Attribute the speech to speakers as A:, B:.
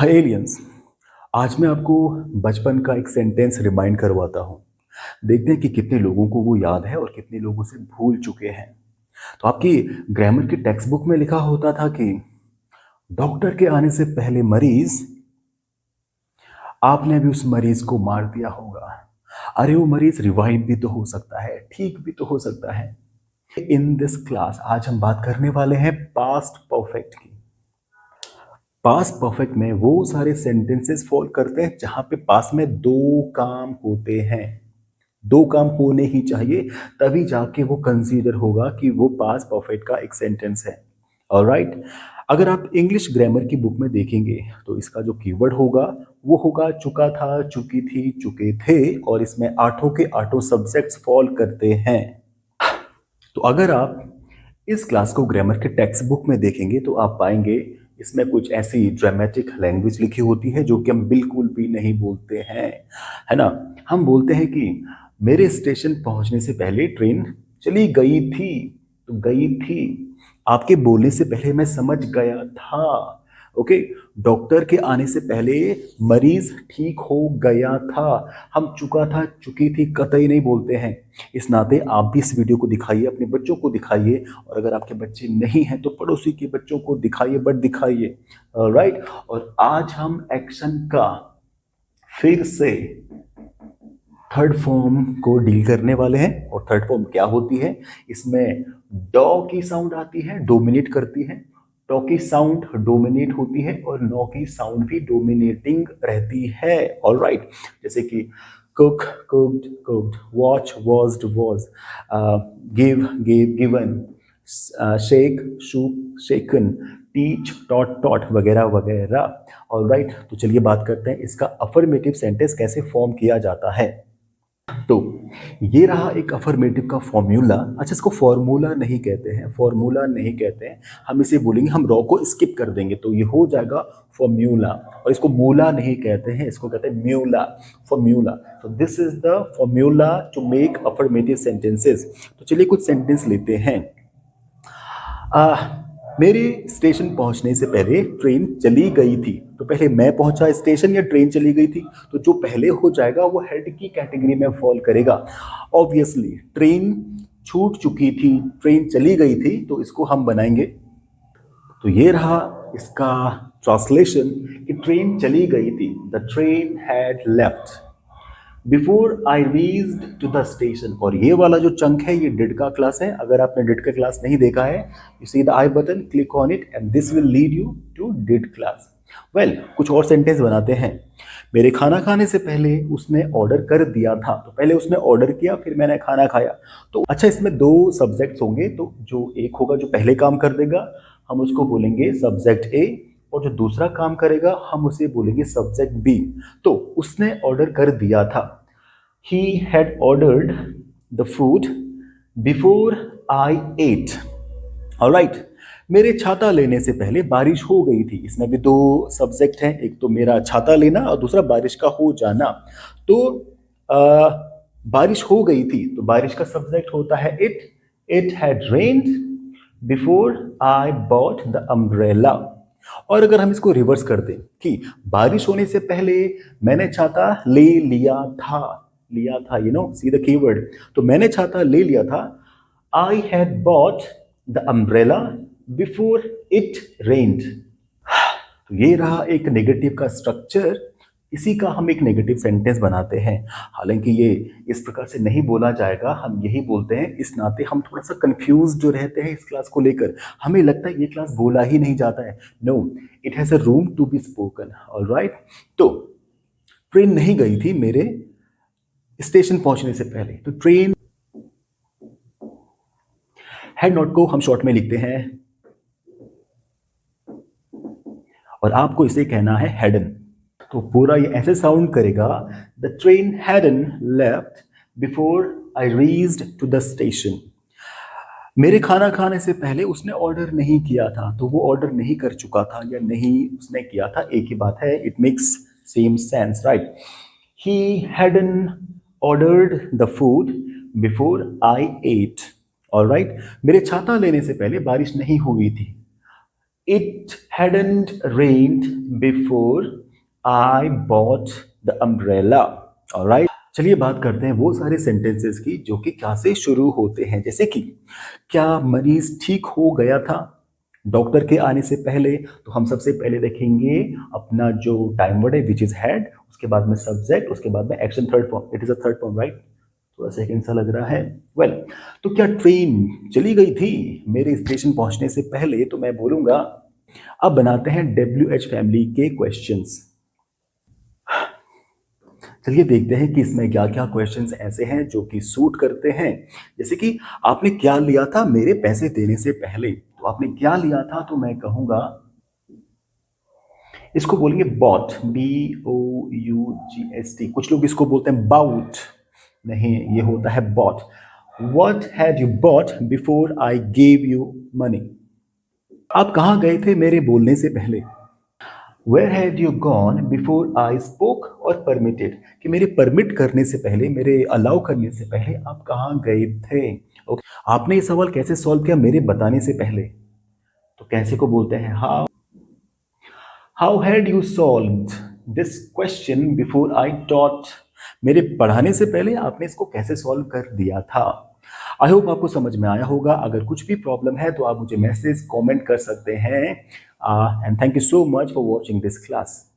A: Aliens. आज मैं आपको बचपन का एक सेंटेंस रिमाइंड करवाता हूँ। देखते हैं कि कितने लोगों को वो याद है और कितने लोगों से भूल चुके हैं। तो आपकी ग्रामर की टेक्स्ट बुक में लिखा होता था कि डॉक्टर के आने से पहले मरीज, आपने भी उस मरीज को मार दिया होगा। अरे वो मरीज रिवाइव भी तो हो सकता है, ठीक भी तो हो सकता है। इन दिस क्लास आज हम बात करने वाले हैं पास्ट परफेक्ट की। पास्ट परफेक्ट में वो सारे सेंटेंसेस फॉल करते हैं जहां पे पास में दो काम होते हैं। दो काम होने ही चाहिए, तभी जाके वो कंसीडर होगा कि वो पास्ट परफेक्ट का एक सेंटेंस है। ऑलराइट। अगर आप इंग्लिश ग्रामर की बुक में देखेंगे तो इसका जो कीवर्ड होगा वो होगा चुका था, चुकी थी, चुके थे, और इसमें आठों के आठों सब्जेक्ट्स फॉल करते हैं। तो अगर आप इस क्लास को ग्रामर के टेक्स्ट बुक में देखेंगे तो आप पाएंगे इसमें कुछ ऐसी ड्रामेटिक लैंग्वेज लिखी होती है जो कि हम बिल्कुल भी नहीं बोलते हैं, है ना। हम बोलते हैं कि मेरे स्टेशन पहुंचने से पहले ट्रेन चली गई थी। तो गई थी, आपके बोलने से पहले मैं समझ गया था। ओके। डॉक्टर के आने से पहले मरीज ठीक हो गया था। हम चुका था, चुकी थी कतई नहीं बोलते हैं। इस नाते आप भी इस वीडियो को दिखाइए, अपने बच्चों को दिखाइए, और अगर आपके बच्चे नहीं हैं तो पड़ोसी के बच्चों को दिखाइए, बट दिखाइए। राइट। और आज हम एक्शन का फिर से थर्ड फॉर्म को डील करने वाले हैं। और थर्ड फॉर्म क्या होती है? इसमें डॉ की साउंड आती है, डोमिनेट करती है। टॉ की साउंड डोमिनेट होती है और नॉ की साउंड भी डोमिनेटिंग रहती है। ऑलराइट। जैसे कि cook, cooked, cooked, watch, watched, was, give, gave, given, shake, shook, shaken, teach, taught, taught, वगैरह वगैरह। ऑलराइट। तो चलिए बात करते हैं इसका अफर्मेटिव सेंटेंस कैसे फॉर्म किया जाता है। तो ये रहा एक अफर्मेटिव का फॉर्मूला। अच्छा, इसको फॉर्मूला नहीं कहते हैं, फॉर्मूला नहीं कहते हैं, हम इसे बोलेंगे, हम रॉ को स्किप कर देंगे तो ये हो जाएगा फॉर्मूला। और इसको मूला नहीं कहते हैं, इसको कहते हैं म्यूला, फॉर्मूला। तो this is the formula to make affirmative sentences. तो चलिए कुछ सेंटेंस लेते हैं। मेरे स्टेशन पहुंचने से पहले ट्रेन चली गई थी। तो पहले मैं पहुंचा स्टेशन या ट्रेन चली गई थी? तो जो पहले हो जाएगा वो हेड की कैटेगरी में फॉल करेगा। ऑब्वियसली ट्रेन छूट चुकी थी, ट्रेन चली गई थी, तो इसको हम बनाएंगे। तो ये रहा इसका ट्रांसलेशन कि ट्रेन चली गई थी। The train had left before I reached to the station. और ये वाला जो चंक है ये डिड का क्लास है। अगर आपने डिड का क्लास नहीं देखा है, you see the I button, click on it and this will lead you to did class. Well, कुछ और सेंटेंस बनाते हैं। मेरे खाना खाने से पहले उसने ऑर्डर कर दिया था। तो पहले उसने ऑर्डर किया, फिर मैंने खाना खाया। तो अच्छा, इसमें दो सब्जेक्ट्स होंगे। तो जो एक होगा जो पहले काम कर देगा, हम उसको बोलेंगे सब्जेक्ट ए, और जो दूसरा काम करेगा हम उसे बोलेंगे सब्जेक्ट बी। तो उसने ऑर्डर कर दिया था। He had ordered the food before I ate. Alright. मेरे छाता लेने से पहले बारिश हो गई थी। इसमें भी दो सब्जेक्ट हैं, एक तो मेरा छाता लेना और दूसरा बारिश का हो जाना। तो बारिश हो गई थी, तो बारिश का सब्जेक्ट होता है it. It had rained before I bought the umbrella. और अगर हम इसको रिवर्स कर दें कि बारिश होने से पहले मैंने छाता ले लिया था, लिया था, you know, see the keyword. तो मैंने छाता ले लिया था। I had bought the umbrella before it रेन्ड। तो ये रहा एक नेगेटिव का स्ट्रक्चर। इसी का हम एक नेगेटिव सेंटेंस बनाते हैं। हालांकि ये इस प्रकार से नहीं बोला जाएगा, हम यही बोलते हैं। इस नाते हम थोड़ा सा कंफ्यूज जो रहते हैं इस क्लास को लेकर। हमें लगता है ये क्लास बोला ही नहीं जाता है। No, it has a room to be spoken. Alright. तो ट्रेन नहीं गई थी मेरे स्टेशन पहुंचने से पहले। तो ट्रेन हेड नॉट को हम शॉर्ट में लिखते हैं और आपको इसे कहना है हेडन। तो पूरा ये ऐसे साउंड करेगा, the train hadn't left before I reached to the station. मेरे खाना खाने से पहले उसने ऑर्डर नहीं किया था। तो वो ऑर्डर नहीं कर चुका था या नहीं उसने किया था, एक ही बात है। It makes same sense, right. He hadn't ordered the food before I ate. Alright. मेरे छाता लेने से पहले बारिश नहीं हुई थी। It hadn't rained before I bought the umbrella. Alright? चलिए बात करते हैं वो सारे सेंटेंसेस की जो कि क्या से शुरू होते हैं। जैसे कि क्या मरीज ठीक हो गया था डॉक्टर के आने से पहले? तो हम सबसे पहले देखेंगे अपना जो टाइम वर्ड है विच इज हैड, उसके बाद में सब्जेक्ट, उसके बाद में action third form. It is a third form, right? थोड़ा सेकंड सा लग रहा है। वेल, तो क्या ट्रेन चली गई थी मेरे स्टेशन पहुंचने से पहले? तो मैं बोलूंगा। अब बनाते हैं WH फैमिली के क्वेश्चंस। चलिए देखते हैं कि इसमें क्या क्या क्वेश्चंस ऐसे हैं जो कि सूट करते हैं। जैसे कि आपने क्या लिया था मेरे पैसे देने से पहले? तो आपने क्या लिया था, तो मैं कहूंगा, इसको बोलेंगे बॉट, BOUGST। कुछ लोग इसको बोलते हैं बाउट, नहीं, ये होता है bought. What had you bought before I gave you money? आप कहाँ गए थे मेरे बोलने से पहले? Where had you gone before I spoke और परमिटेड, कि मेरे परमिट करने से पहले, मेरे अलाउ करने से पहले आप कहाँ गए थे? ओके, आपने ये सवाल कैसे सॉल्व किया मेरे बताने से पहले? तो कैसे को बोलते हैं how had you solve this question before I taught, मेरे पढ़ाने से पहले आपने इसको कैसे सॉल्व कर दिया था? आई होप आपको समझ में आया होगा। अगर कुछ भी प्रॉब्लम है तो आप मुझे मैसेज कमेंट कर सकते हैं। And thank you so much for watching this class.